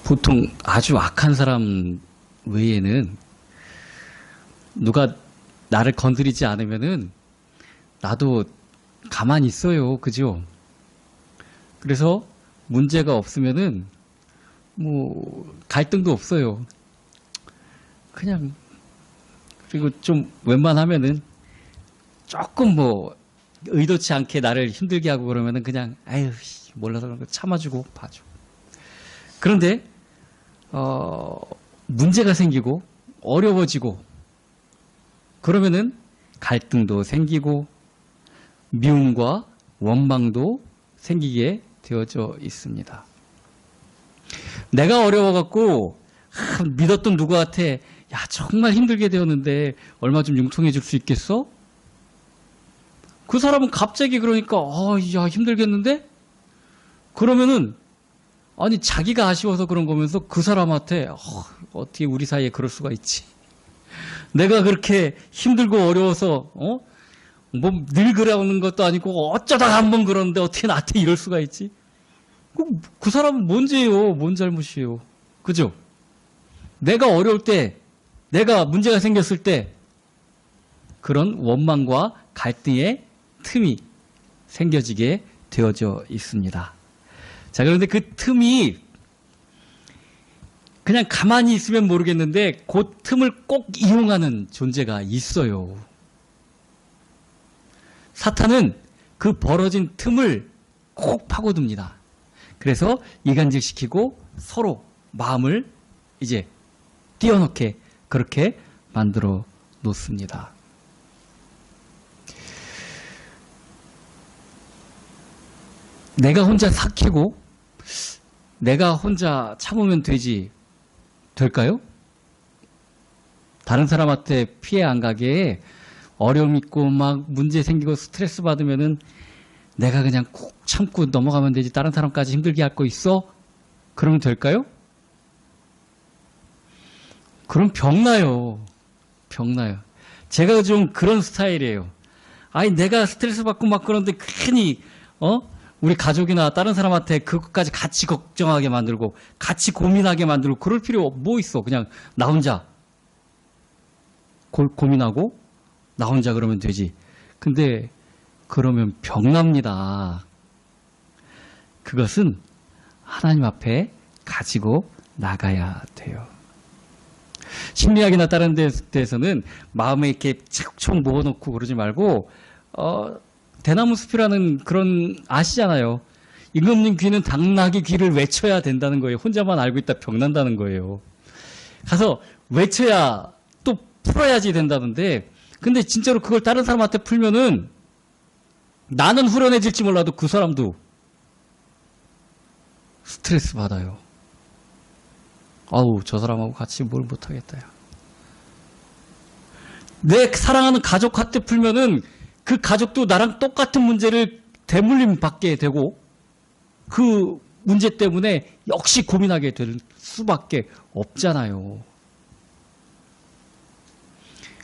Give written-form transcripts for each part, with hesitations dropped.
보통 아주 악한 사람 외에는 누가 나를 건드리지 않으면은 나도 가만히 있어요. 그죠? 그래서 문제가 없으면은 뭐 갈등도 없어요. 그냥 그리고 좀 웬만하면은 조금 뭐 의도치 않게 나를 힘들게 하고 그러면은 그냥 아유 몰라서 그런 거 참아주고 봐줘. 그런데 문제가 생기고 어려워지고 그러면은 갈등도 생기고 미움과 원망도 생기게 되어져 있습니다. 내가 어려워갖고 믿었던 누구한테 야 정말 힘들게 되었는데 얼마 좀 융통해 줄 수 있겠어? 그 사람은 갑자기 그러니까 야 힘들겠는데? 그러면은 아니 자기가 아쉬워서 그런 거면서 그 사람한테 어떻게 우리 사이에 그럴 수가 있지? 내가 그렇게 힘들고 어려워서 뭐 늘 그러는 것도 아니고 어쩌다가 한번 그러는데 어떻게 나한테 이럴 수가 있지? 그 사람은 뭔 죄예요? 뭔 잘못이에요? 그죠? 내가 어려울 때, 내가 문제가 생겼을 때 그런 원망과 갈등의 틈이 생겨지게 되어져 있습니다. 자, 그런데 그 틈이 그냥 가만히 있으면 모르겠는데 그 틈을 꼭 이용하는 존재가 있어요. 사탄은 그 벌어진 틈을 꼭 파고듭니다. 그래서 이간질시키고 서로 마음을 이제 띄어넣게 그렇게 만들어 놓습니다. 내가 혼자 삭히고 내가 혼자 참으면 될까요? 다른 사람한테 피해 안 가게 어려움 있고 막 문제 생기고 스트레스 받으면은 내가 그냥 꾹 참고 넘어가면 되지 다른 사람까지 힘들게 할 거 있어? 그러면 될까요? 그럼 병나요. 병나요. 제가 좀 그런 스타일이에요. 아니 내가 스트레스 받고 막 그러는데 괜히 우리 가족이나 다른 사람한테 그것까지 같이 걱정하게 만들고 같이 고민하게 만들고 그럴 필요 뭐 있어. 그냥 나 혼자 고민하고 나 혼자 그러면 되지. 근데 그러면 병납니다. 그것은 하나님 앞에 가지고 나가야 돼요. 심리학이나 다른 데에서는 마음에 이렇게 착착 모아놓고 그러지 말고 대나무 숲이라는 그런 아시잖아요. 임금님 귀는 당나귀 귀를 외쳐야 된다는 거예요. 혼자만 알고 있다 병난다는 거예요. 가서 외쳐야 또 풀어야지 된다는데 근데 진짜로 그걸 다른 사람한테 풀면은 나는 후련해질지 몰라도 그 사람도 스트레스 받아요. 아우 저 사람하고 같이 뭘 못하겠다. 야. 내 사랑하는 가족한테 풀면은 그 가족도 나랑 똑같은 문제를 대물림 받게 되고 그 문제 때문에 역시 고민하게 될 수밖에 없잖아요.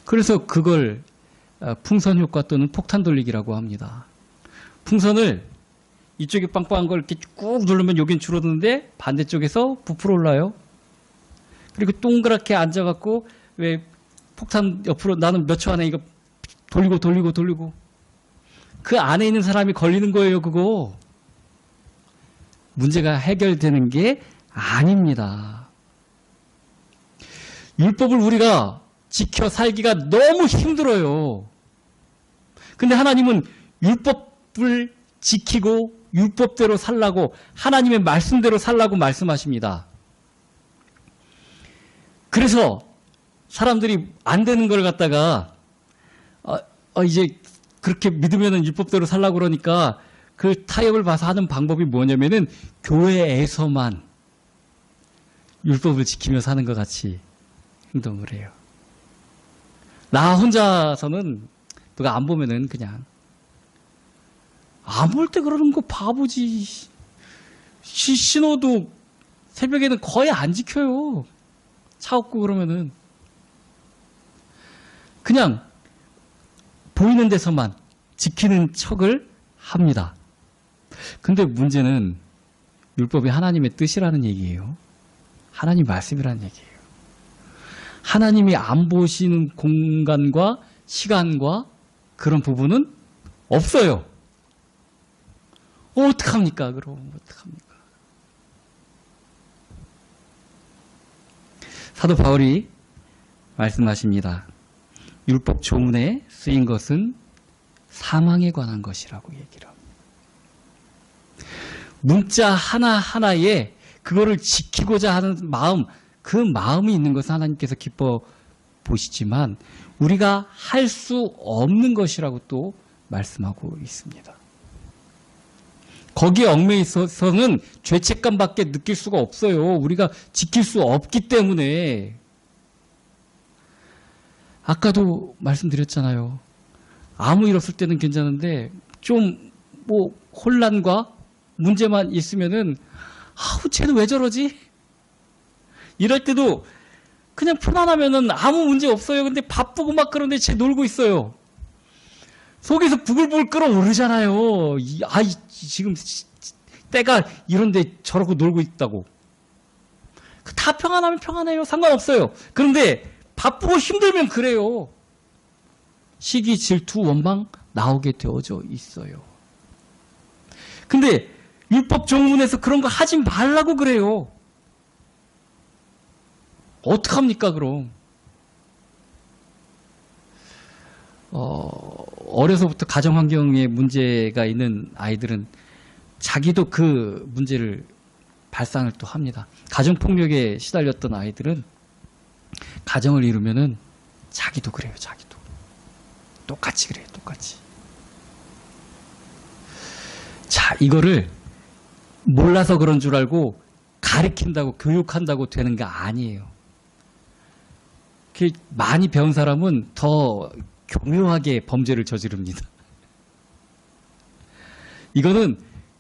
그래서 그걸 풍선 효과 또는 폭탄 돌리기라고 합니다. 풍선을 이쪽에 빵빵한 걸 이렇게 꾹 누르면 여긴 줄어드는데 반대쪽에서 부풀어 올라요. 그리고 동그랗게 앉아갖고 왜 폭탄 옆으로 나는 몇 초 안에 이거 돌리고 그 안에 있는 사람이 걸리는 거예요. 그거 문제가 해결되는 게 아닙니다. 율법을 우리가 지켜 살기가 너무 힘들어요. 근데 하나님은 율법을 지키고 율법대로 살라고 하나님의 말씀대로 살라고 말씀하십니다. 그래서 사람들이 안 되는 걸 갖다가 이제 그렇게 믿으면은 율법대로 살라고 그러니까 그 타협을 봐서 하는 방법이 뭐냐면은 교회에서만 율법을 지키며 사는 것 같이 행동을 해요. 나 혼자서는 누가 안 보면은 그냥 안 볼 때 그러는 거 바보지. 신호도 새벽에는 거의 안 지켜요. 차 없고 그러면은 그냥 보이는 데서만 지키는 척을 합니다. 근데 문제는 율법이 하나님의 뜻이라는 얘기예요. 하나님 말씀이라는 얘기예요. 하나님이 안 보시는 공간과 시간과 그런 부분은 없어요. 어떡합니까? 그럼 어떡합니까? 사도 바울이 말씀하십니다. 율법 조문에 쓰인 것은 사망에 관한 것이라고 얘기를 합니다. 문자 하나하나에 그거를 지키고자 하는 마음, 그 마음이 있는 것은 하나님께서 기뻐 보시지만 우리가 할 수 없는 것이라고 또 말씀하고 있습니다. 거기에 얽매여 있어서는 죄책감밖에 느낄 수가 없어요. 우리가 지킬 수 없기 때문에. 아까도 말씀드렸잖아요. 아무 일 없을 때는 괜찮은데 좀 뭐 혼란과 문제만 있으면은 아우 쟤는 왜 저러지? 이럴 때도 그냥 편안하면은 아무 문제 없어요. 근데 바쁘고 막 그런데 쟤 놀고 있어요. 속에서 부글부글 끓어오르잖아요. 지금 때가 이런데 저러고 놀고 있다고. 다 평안하면 평안해요. 상관없어요. 그런데 바쁘고 힘들면 그래요. 시기, 질투, 원망 나오게 되어져 있어요. 근데 율법 정문에서 그런 거 하지 말라고 그래요. 어떡합니까 그럼? 어려서부터 가정 환경에 문제가 있는 아이들은 자기도 그 문제를 발산을 또 합니다. 가정 폭력에 시달렸던 아이들은 가정을 이루면은 자기도 그래요. 자기도 똑같이 그래요. 똑같이. 자, 이거를 몰라서 그런 줄 알고 가르친다고 교육한다고 되는 게 아니에요. 많이 배운 사람은 더 교묘하게 범죄를 저지릅니다. 이거는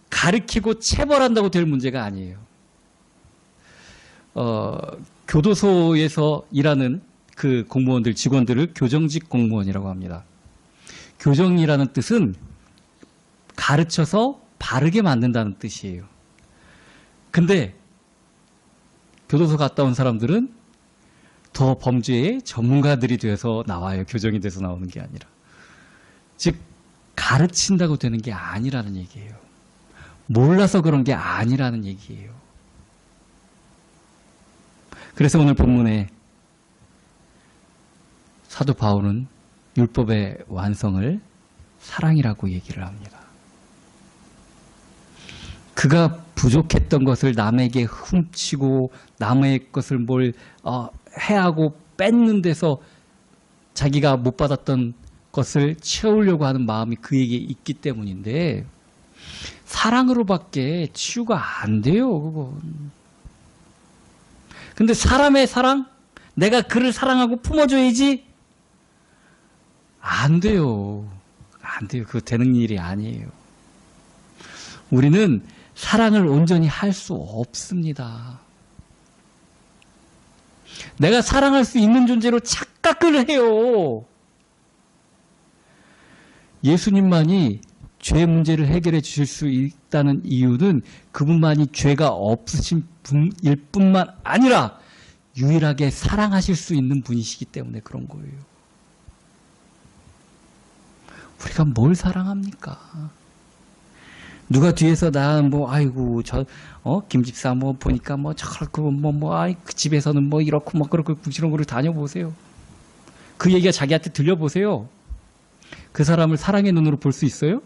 가르치고 체벌한다고 될 문제가 아니에요. 교도소에서 일하는 그 공무원들, 직원들을 교정직 공무원이라고 합니다. 교정이라는 뜻은 가르쳐서 바르게 만든다는 뜻이에요. 근데 교도소 갔다 온 사람들은 더 범죄의 전문가들이 돼서 나와요. 교정이 돼서 나오는 게 아니라. 즉 가르친다고 되는 게 아니라는 얘기예요. 몰라서 그런 게 아니라는 얘기예요. 그래서 오늘 본문에 사도 바울은 율법의 완성을 사랑이라고 얘기를 합니다. 그가 부족했던 것을 남에게 훔치고 남의 것을 뭘 해하고 뺏는 데서 자기가 못 받았던 것을 채우려고 하는 마음이 그에게 있기 때문인데 사랑으로밖에 치유가 안 돼요. 그건. 근데 사람의 사랑? 내가 그를 사랑하고 품어줘야지? 안 돼요. 안 돼요. 그거 되는 일이 아니에요. 우리는 사랑을 온전히 할 수 없습니다. 내가 사랑할 수 있는 존재로 착각을 해요. 예수님만이 죄 문제를 해결해 주실 수 있다는 이유는 그분만이 죄가 없으신 분일 뿐만 아니라 유일하게 사랑하실 수 있는 분이시기 때문에 그런 거예요. 우리가 뭘 사랑합니까? 누가 뒤에서 아이고, 김집사 보니까 그 집에서는 이렇고 그렇고 부지런 거를 다녀보세요. 그 얘기가 자기한테 들려보세요. 그 사람을 사랑의 눈으로 볼 수 있어요?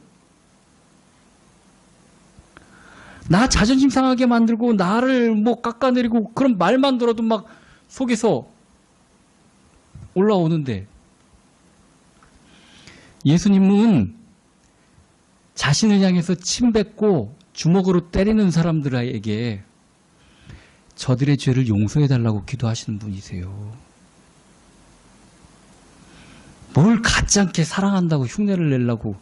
나 자존심 상하게 만들고 나를 깎아내리고 그런 말만 들어도 막 속에서 올라오는데 예수님은 자신을 향해서 침뱉고 주먹으로 때리는 사람들에게 저들의 죄를 용서해달라고 기도하시는 분이세요. 뭘 갖지 않게 사랑한다고 흉내를 내려고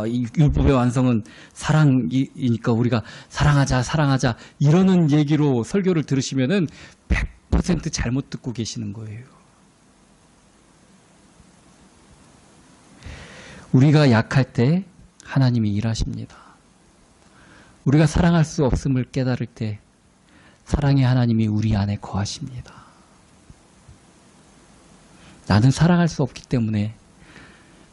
이 율법의 완성은 사랑이니까 우리가 사랑하자 이러는 얘기로 설교를 들으시면은 100% 잘못 듣고 계시는 거예요. 우리가 약할 때 하나님이 일하십니다. 우리가 사랑할 수 없음을 깨달을 때 사랑의 하나님이 우리 안에 거하십니다. 나는 사랑할 수 없기 때문에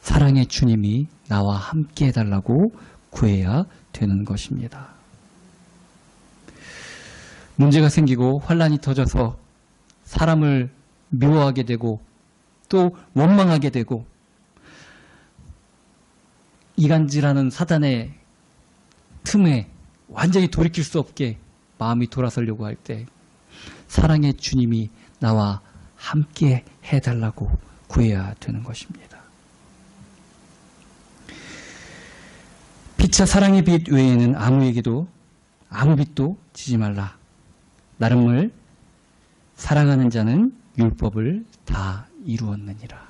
사랑의 주님이 나와 함께 해달라고 구해야 되는 것입니다. 문제가 생기고 환란이 터져서 사람을 미워하게 되고 또 원망하게 되고 이간질하는 사단의 틈에 완전히 돌이킬 수 없게 마음이 돌아서려고 할 때 사랑의 주님이 나와 함께 해달라고 구해야 되는 것입니다. 피차 사랑의 빛 외에는 아무에게도 아무 빛도 지지 말라. 나름을 사랑하는 자는 율법을 다 이루었느니라.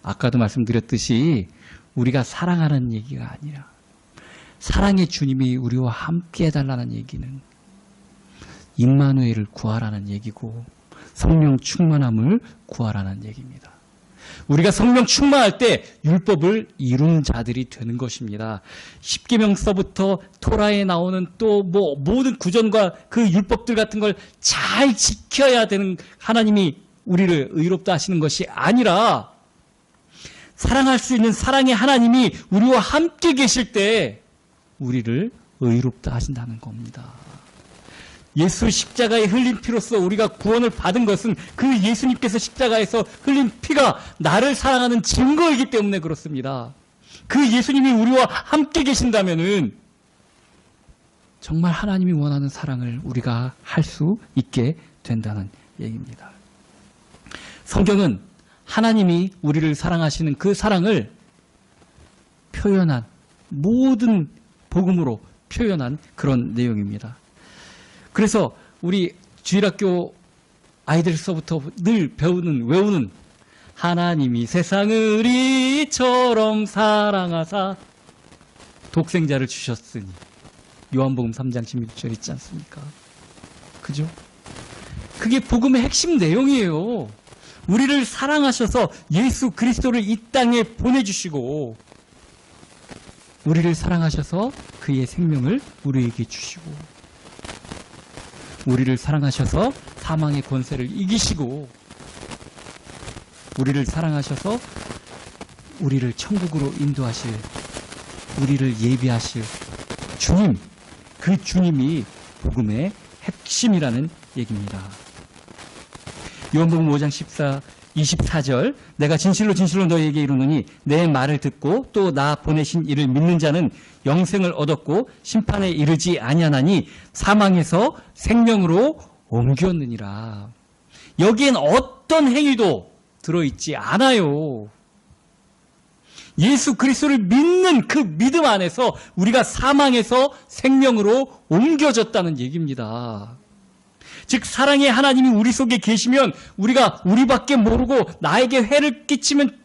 아까도 말씀드렸듯이 우리가 사랑하는 얘기가 아니라 사랑의 주님이 우리와 함께 해달라는 얘기는 임마누엘을 구하라는 얘기고 성령 충만함을 구하라는 얘기입니다. 우리가 성령 충만할 때 율법을 이룬 자들이 되는 것입니다. 십계명서부터 토라에 나오는 또 뭐 모든 구전과 그 율법들 같은 걸 잘 지켜야 되는 하나님이 우리를 의롭다 하시는 것이 아니라 사랑할 수 있는 사랑의 하나님이 우리와 함께 계실 때 우리를 의롭다 하신다는 겁니다. 예수 십자가의 흘린 피로써 우리가 구원을 받은 것은 그 예수님께서 십자가에서 흘린 피가 나를 사랑하는 증거이기 때문에 그렇습니다. 그 예수님이 우리와 함께 계신다면은 정말 하나님이 원하는 사랑을 우리가 할 수 있게 된다는 얘기입니다. 성경은 하나님이 우리를 사랑하시는 그 사랑을 표현한 모든 복음으로 표현한 그런 내용입니다. 그래서 우리 주일학교 아이들서부터 늘 외우는 하나님이 세상을 이처럼 사랑하사 독생자를 주셨으니 요한복음 3장 16절 있지 않습니까? 그죠? 그게 복음의 핵심 내용이에요. 우리를 사랑하셔서 예수 그리스도를 이 땅에 보내주시고 우리를 사랑하셔서 그의 생명을 우리에게 주시고 우리를 사랑하셔서 사망의 권세를 이기시고 우리를 사랑하셔서 우리를 천국으로 인도하실 우리를 예비하실 주님, 그 주님이 복음의 핵심이라는 얘기입니다. 요한복음 5장 24절 내가 진실로 진실로 너희에게 이르노니 내 말을 듣고 또 나 보내신 이를 믿는 자는 영생을 얻었고 심판에 이르지 아니하나니 사망에서 생명으로 옮겼느니라. 여기엔 어떤 행위도 들어있지 않아요. 예수 그리스도를 믿는 그 믿음 안에서 우리가 사망에서 생명으로 옮겨졌다는 얘기입니다. 즉 사랑의 하나님이 우리 속에 계시면 우리가 우리밖에 모르고 나에게 해를 끼치면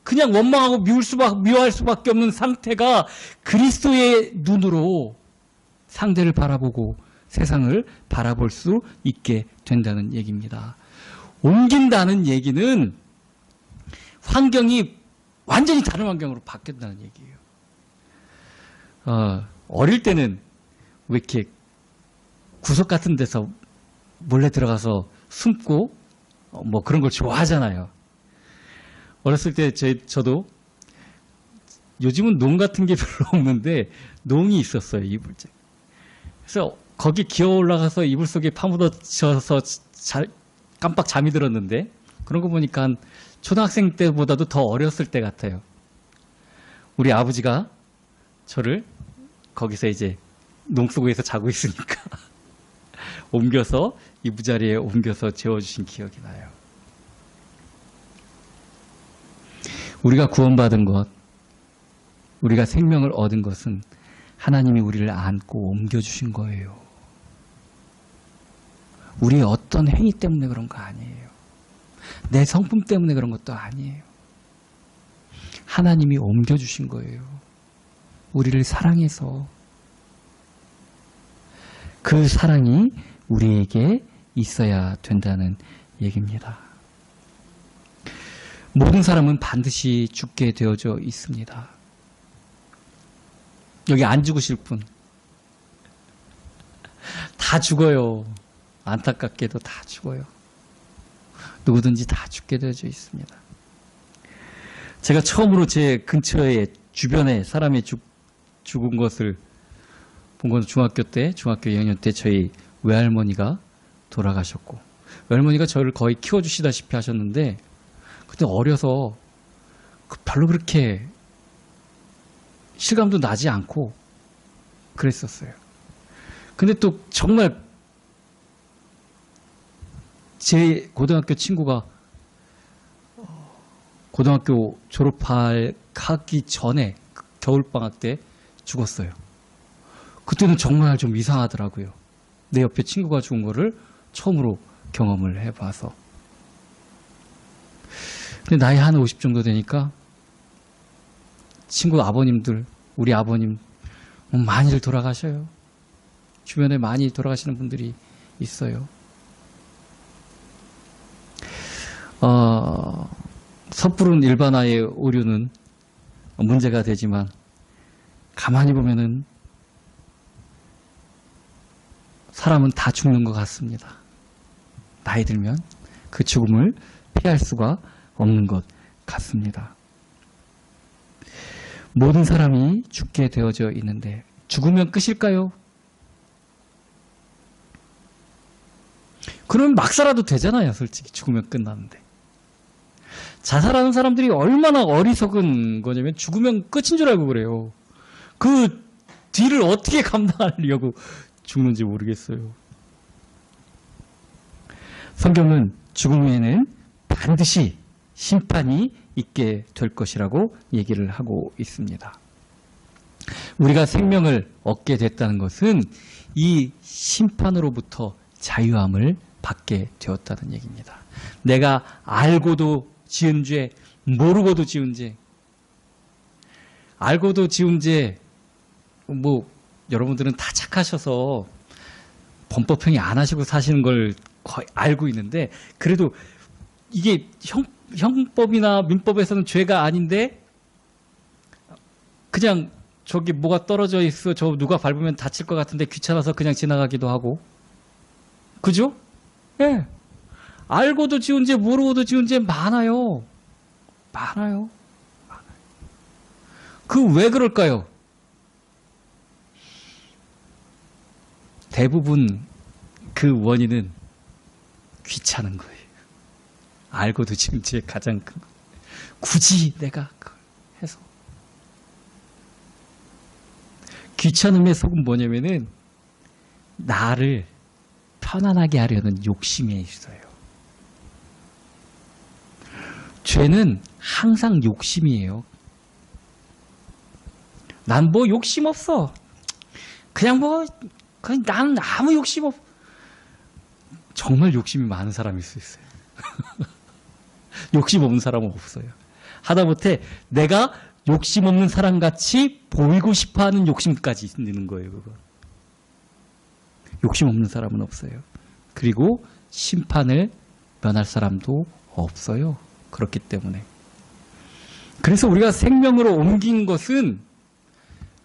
그냥 원망하고 미워할 수밖에 없는 상태가 그리스도의 눈으로 상대를 바라보고 세상을 바라볼 수 있게 된다는 얘기입니다. 옮긴다는 얘기는 환경이 완전히 다른 환경으로 바뀐다는 얘기예요. 어릴 때는 왜 이렇게 구석 같은 데서 몰래 들어가서 숨고 뭐 그런 걸 좋아하잖아요. 어렸을 때 저도 요즘은 농 같은 게 별로 없는데 농이 있었어요. 이불째. 그래서 거기 기어 올라가서 이불 속에 파묻어져서 깜빡 잠이 들었는데 그런 거 보니까 한 초등학생 때보다도 더 어렸을 때 같아요. 우리 아버지가 저를 거기서 이제 농 속에서 자고 있으니까 옮겨서 이부자리에 옮겨서 재워주신 기억이 나요. 우리가 구원받은 것, 우리가 생명을 얻은 것은 하나님이 우리를 안고 옮겨주신 거예요. 우리의 어떤 행위 때문에 그런 거 아니에요. 내 성품 때문에 그런 것도 아니에요. 하나님이 옮겨주신 거예요. 우리를 사랑해서. 그 사랑이 우리에게 있어야 된다는 얘기입니다. 모든 사람은 반드시 죽게 되어져 있습니다. 여기 안 죽으실 분. 다 다 죽어요. 안타깝게도 다 죽어요. 누구든지 다 죽게 되어져 있습니다. 제가 처음으로 제 근처에 주변에 사람이 죽은 것을 본 건 중학교 2학년 때 저희 외할머니가 돌아가셨고, 외할머니가 저를 거의 키워주시다시피 하셨는데, 그때 어려서 별로 그렇게 실감도 나지 않고 그랬었어요. 근데 또 정말 제 고등학교 친구가 고등학교 졸업하기 전에 겨울방학 때 죽었어요. 그때는 정말 좀 이상하더라고요. 내 옆에 친구가 죽은 거를 처음으로 경험을 해봐서. 근데 나이 한 50 정도 되니까 친구 아버님들, 우리 아버님 많이들 돌아가셔요. 주변에 많이 돌아가시는 분들이 있어요. 섣부른 일반화의 오류는 문제가 되지만 가만히 보면은 사람은 다 죽는 것 같습니다. 나이 들면 그 죽음을 피할 수가 없는 것 같습니다. 모든 사람이 죽게 되어져 있는데 죽으면 끝일까요? 그러면 막 살아도 되잖아요. 솔직히 죽으면 끝나는데. 자살하는 사람들이 얼마나 어리석은 거냐면 죽으면 끝인 줄 알고 그래요. 그 뒤를 어떻게 감당하려고 죽는지 모르겠어요. 성경은 죽음 후에는 반드시 심판이 있게 될 것이라고 얘기를 하고 있습니다. 우리가 생명을 얻게 됐다는 것은 이 심판으로부터 자유함을 받게 되었다는 얘기입니다. 내가 알고도 지은 죄, 모르고도 지은 죄, 알고도 지은 죄, 여러분들은 다 착하셔서 범법행위 안 하시고 사시는 걸 거의 알고 있는데, 그래도 이게 형법이나 민법에서는 죄가 아닌데, 그냥 저기 뭐가 떨어져 있어, 저 누가 밟으면 다칠 것 같은데 귀찮아서 그냥 지나가기도 하고, 그죠? 예. 네. 알고도 지은 죄, 모르고도 지은 죄 많아요. 많아요. 그 왜 그럴까요? 대부분 그 원인은 귀찮은 거예요. 알고도 지은 죄 가장 큰 거. 굳이 내가 그걸 해서. 귀찮음의 속은 뭐냐면은 나를 편안하게 하려는 욕심에 있어요. 죄는 항상 욕심이에요. 난 뭐 욕심 없어. 그냥 난 아무 욕심 없어. 정말 욕심이 많은 사람일 수 있어요. 욕심 없는 사람은 없어요. 하다못해 내가 욕심 없는 사람같이 보이고 싶어하는 욕심까지 있는 거예요. 그거. 욕심 없는 사람은 없어요. 그리고 심판을 면할 사람도 없어요. 그렇기 때문에. 그래서 우리가 생명으로 옮긴 것은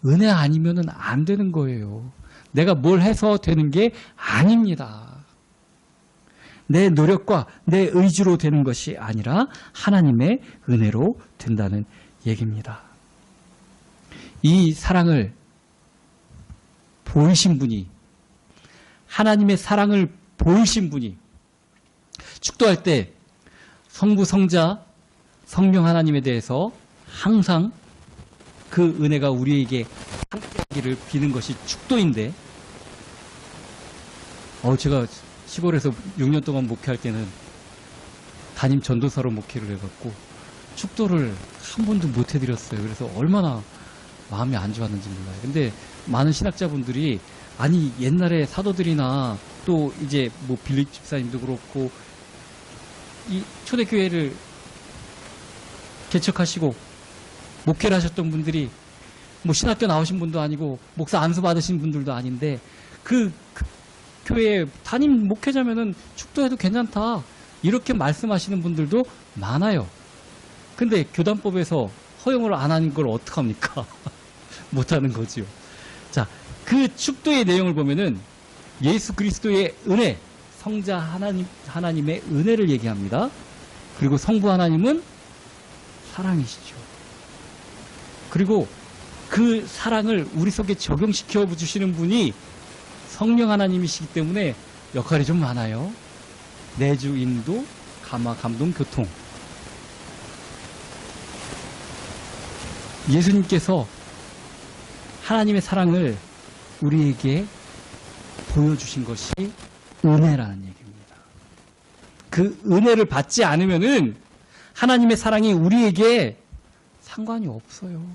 은혜 아니면은 안 되는 거예요. 내가 뭘 해서 되는 게 아닙니다. 내 노력과 내 의지로 되는 것이 아니라 하나님의 은혜로 된다는 얘기입니다. 이 사랑을 보이신 분이, 하나님의 사랑을 보이신 분이 축도할 때 성부, 성자, 성령 하나님에 대해서 항상 그 은혜가 우리에게 함께하기를 비는 것이 축도인데, 제가 시골에서 6년 동안 목회할 때는 담임 전도사로 목회를 해갖고 축도를 한 번도 못 해드렸어요. 그래서 얼마나 마음이 안 좋았는지 몰라요. 근데 많은 신학자분들이 아니 옛날에 사도들이나 또 이제 뭐 빌립 집사님도 그렇고 이 초대교회를 개척하시고 목회를 하셨던 분들이 뭐 신학교 나오신 분도 아니고 목사 안수 받으신 분들도 아닌데 그 교회 담임 목회자면은 축도해도 괜찮다 이렇게 말씀하시는 분들도 많아요. 근데 교단법에서 허용을 안 하는 걸 어떡합니까? 못하는 거지요. 자, 그 축도의 내용을 보면은 예수 그리스도의 은혜, 성자 하나님의 은혜를 얘기합니다. 그리고 성부 하나님은 사랑이시죠. 그리고 그 사랑을 우리 속에 적용시켜 주시는 분이 성령 하나님이시기 때문에 역할이 좀 많아요. 내주, 인도, 감화, 감동, 교통. 예수님께서 하나님의 사랑을 우리에게 보여주신 것이 은혜라는 얘기입니다. 그 은혜를 받지 않으면은 하나님의 사랑이 우리에게 상관이 없어요.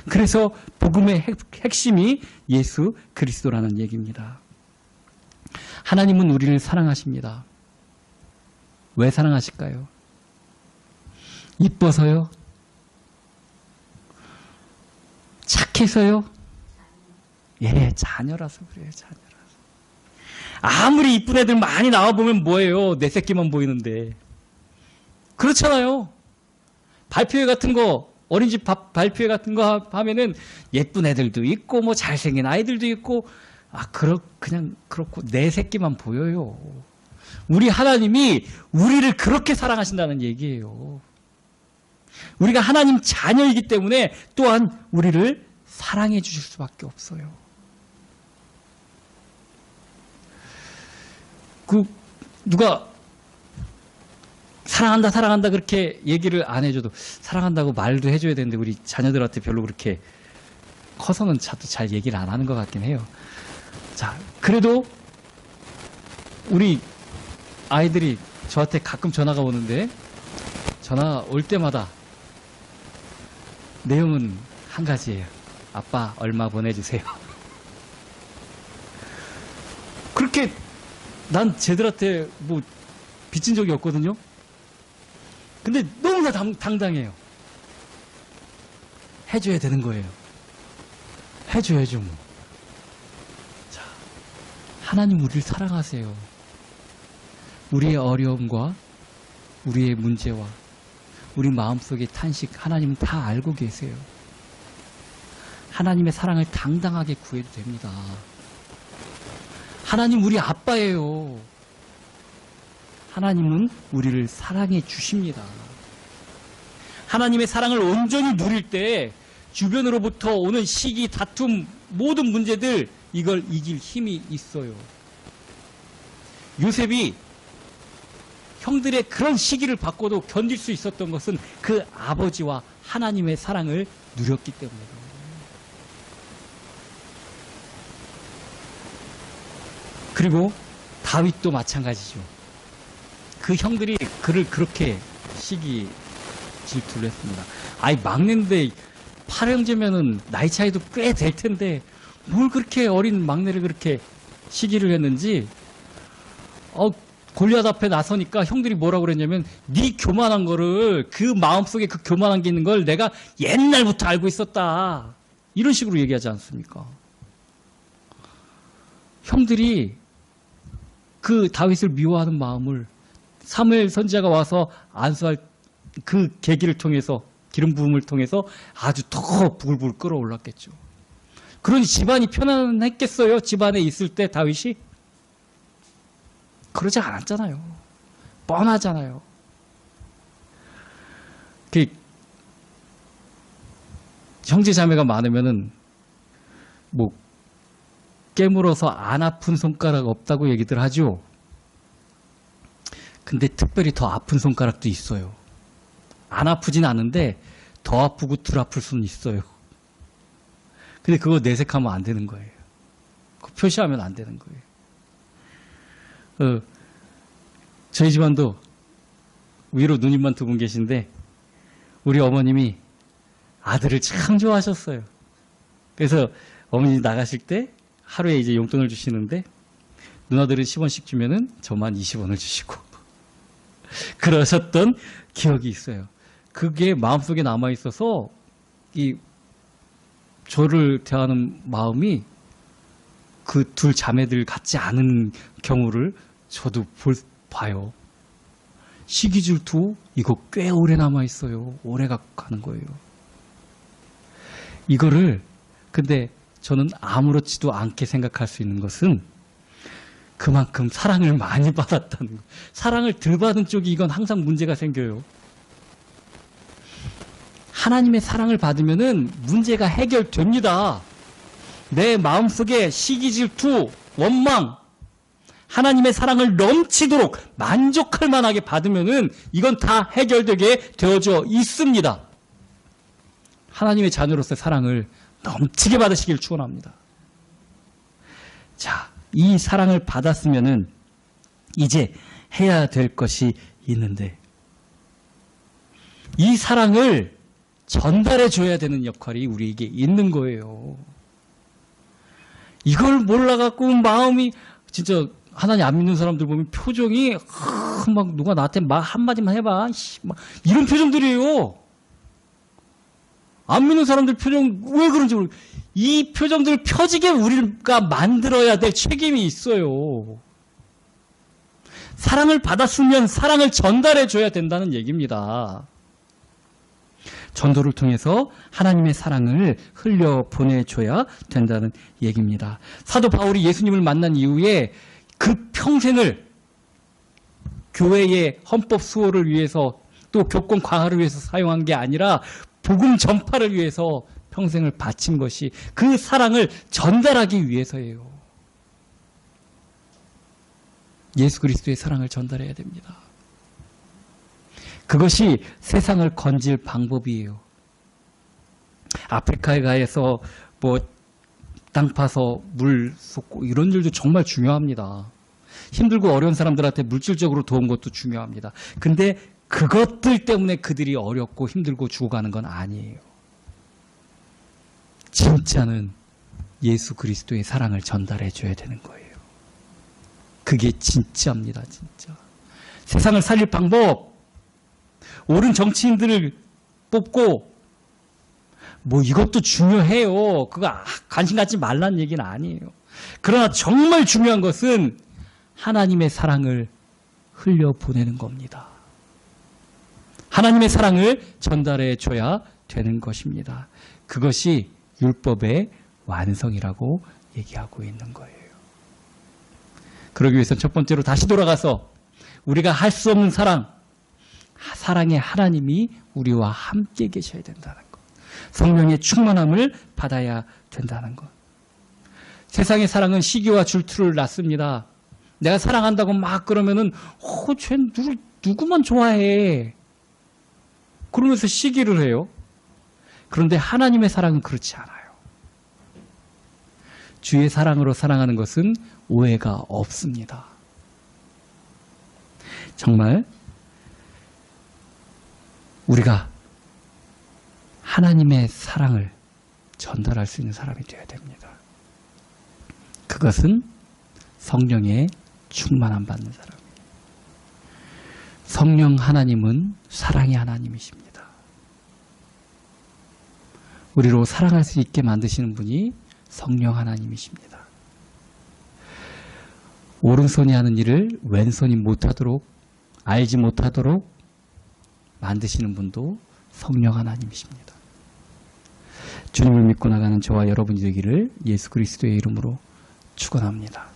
그래서 복음의 핵심이 예수 그리스도라는 얘기입니다. 하나님은 우리를 사랑하십니다. 왜 사랑하실까요? 이뻐서요? 착해서요? 예, 자녀라서 그래요, 자녀라서. 아무리 이쁜 애들 많이 나와보면 뭐예요? 내 새끼만 보이는데. 그렇잖아요. 발표회 같은 거, 어린이집 발표회 같은 거 하면은 예쁜 애들도 있고, 뭐 잘생긴 아이들도 있고, 그냥 그렇고, 내 새끼만 보여요. 우리 하나님이 우리를 그렇게 사랑하신다는 얘기예요. 우리가 하나님 자녀이기 때문에 또한 우리를 사랑해 주실 수밖에 없어요. 누가 사랑한다, 사랑한다 그렇게 얘기를 안 해줘도 사랑한다고 말도 해줘야 되는데 우리 자녀들한테 별로 그렇게 커서는 잘 얘기를 안 하는 것 같긴 해요. 자, 그래도 우리 아이들이 저한테 가끔 전화가 오는데 전화 올 때마다 내용은 한 가지예요. 아빠 얼마 보내주세요. 그렇게 난 쟤들한테 뭐 빚진 적이 없거든요. 근데 너무나 당당해요. 해줘야 되는 거예요. 해줘야죠 뭐. 자, 하나님 우리를 사랑하세요. 우리의 어려움과 우리의 문제와 우리 마음속의 탄식 하나님은 다 알고 계세요. 하나님의 사랑을 당당하게 구해도 됩니다. 하나님 우리 아빠예요. 하나님은 우리를 사랑해 주십니다. 하나님의 사랑을 온전히 누릴 때 주변으로부터 오는 시기, 다툼, 모든 문제들 이걸 이길 힘이 있어요. 요셉이 형들의 그런 시기를 받고도 견딜 수 있었던 것은 그 아버지와 하나님의 사랑을 누렸기 때문이에요. 그리고 다윗도 마찬가지죠. 그 형들이 그를 그렇게 시기 질투를 했습니다. 막내인데 8형제면은 나이 차이도 꽤 될 텐데 뭘 그렇게 어린 막내를 그렇게 시기를 했는지 골리앗 앞에 나서니까 형들이 뭐라고 그랬냐면 네 교만한 거를 그 마음속에 그 교만한 게 있는 걸 내가 옛날부터 알고 있었다. 이런 식으로 얘기하지 않습니까? 형들이 그 다윗을 미워하는 마음을 사무엘 선지자가 와서 안수할 그 계기를 통해서 기름 부음을 통해서 아주 더 부글부글 끓어올랐겠죠. 그러니 집안이 편안했겠어요? 집안에 있을 때 다윗이? 그러지 않았잖아요. 뻔하잖아요. 형제 자매가 많으면은 뭐 깨물어서 안 아픈 손가락 없다고 얘기들 하죠. 근데 특별히 더 아픈 손가락도 있어요. 안 아프진 않은데 더 아프고 덜 아플 수는 있어요. 근데 그거 내색하면 안 되는 거예요. 그거 표시하면 안 되는 거예요. 저희 집안도 위로 누님만 두 분 계신데 우리 어머님이 아들을 참 좋아하셨어요. 그래서 어머니 나가실 때 하루에 이제 용돈을 주시는데 누나들은 10원씩 주면은 저만 20원을 주시고 그러셨던 기억이 있어요. 그게 마음속에 남아 있어서 이 저를 대하는 마음이 그 둘 자매들 같지 않은 경우를 저도 봐요. 시기 질투 이거 꽤 오래 남아 있어요. 오래 갖고 가는 거예요. 이거를 근데 저는 아무렇지도 않게 생각할 수 있는 것은 그만큼 사랑을 많이 받았다는 거. 사랑을 덜 받은 쪽이 이건 항상 문제가 생겨요. 하나님의 사랑을 받으면은 문제가 해결됩니다. 내 마음속에 시기, 질투, 원망, 하나님의 사랑을 넘치도록 만족할 만하게 받으면은 이건 다 해결되게 되어져 있습니다. 하나님의 자녀로서의 사랑을 넘치게 받으시길 축원합니다. 자, 이 사랑을 받았으면은 이제 해야 될 것이 있는데 이 사랑을 전달해 줘야 되는 역할이 우리에게 있는 거예요. 이걸 몰라갖고 마음이 진짜 하나님 안 믿는 사람들 보면 표정이 막 누가 나한테 말 한마디만 해봐 막 이런 표정들이에요. 안 믿는 사람들 표정 왜 그런지 모르겠어요. 이 표정들 펴지게 우리가 만들어야 될 책임이 있어요. 사랑을 받았으면 사랑을 전달해 줘야 된다는 얘기입니다. 전도를 통해서 하나님의 사랑을 흘려 보내줘야 된다는 얘기입니다. 사도 바울이 예수님을 만난 이후에 그 평생을 교회의 헌법 수호를 위해서 또 교권 강화를 위해서 사용한 게 아니라 복음 전파를 위해서 평생을 바친 것이 그 사랑을 전달하기 위해서예요. 예수 그리스도의 사랑을 전달해야 됩니다. 그것이 세상을 건질 방법이에요. 아프리카에 가서 땅 파서 물 쏟고 이런 일도 정말 중요합니다. 힘들고 어려운 사람들한테 물질적으로 도운 것도 중요합니다. 근데 그것들 때문에 그들이 어렵고 힘들고 죽어가는 건 아니에요. 진짜는 예수 그리스도의 사랑을 전달해 줘야 되는 거예요. 그게 진짜입니다. 진짜. 세상을 살릴 방법, 옳은 정치인들을 뽑고 이것도 중요해요. 그거 관심 갖지 말라는 얘기는 아니에요. 그러나 정말 중요한 것은 하나님의 사랑을 흘려보내는 겁니다. 하나님의 사랑을 전달해 줘야 되는 것입니다. 그것이 율법의 완성이라고 얘기하고 있는 거예요. 그러기 위해서 첫 번째로 다시 돌아가서 우리가 할 수 없는 사랑의 하나님이 우리와 함께 계셔야 된다는 것. 성령의 충만함을 받아야 된다는 것. 세상의 사랑은 시기와 질투를 낳습니다. 내가 사랑한다고 막 그러면은 쟤 누구만 좋아해. 그러면서 시기를 해요. 그런데 하나님의 사랑은 그렇지 않아요. 주의 사랑으로 사랑하는 것은 오해가 없습니다. 정말 우리가 하나님의 사랑을 전달할 수 있는 사람이 되어야 됩니다. 그것은 성령의 충만함 받는 사람이에요. 성령 하나님은 사랑의 하나님이십니다. 우리로 사랑할 수 있게 만드시는 분이 성령 하나님이십니다. 오른손이 하는 일을 왼손이 못하도록 알지 못하도록 만드시는 분도 성령 하나님이십니다. 주님을 믿고 나가는 저와 여러분이 되기를 예수 그리스도의 이름으로 축원합니다.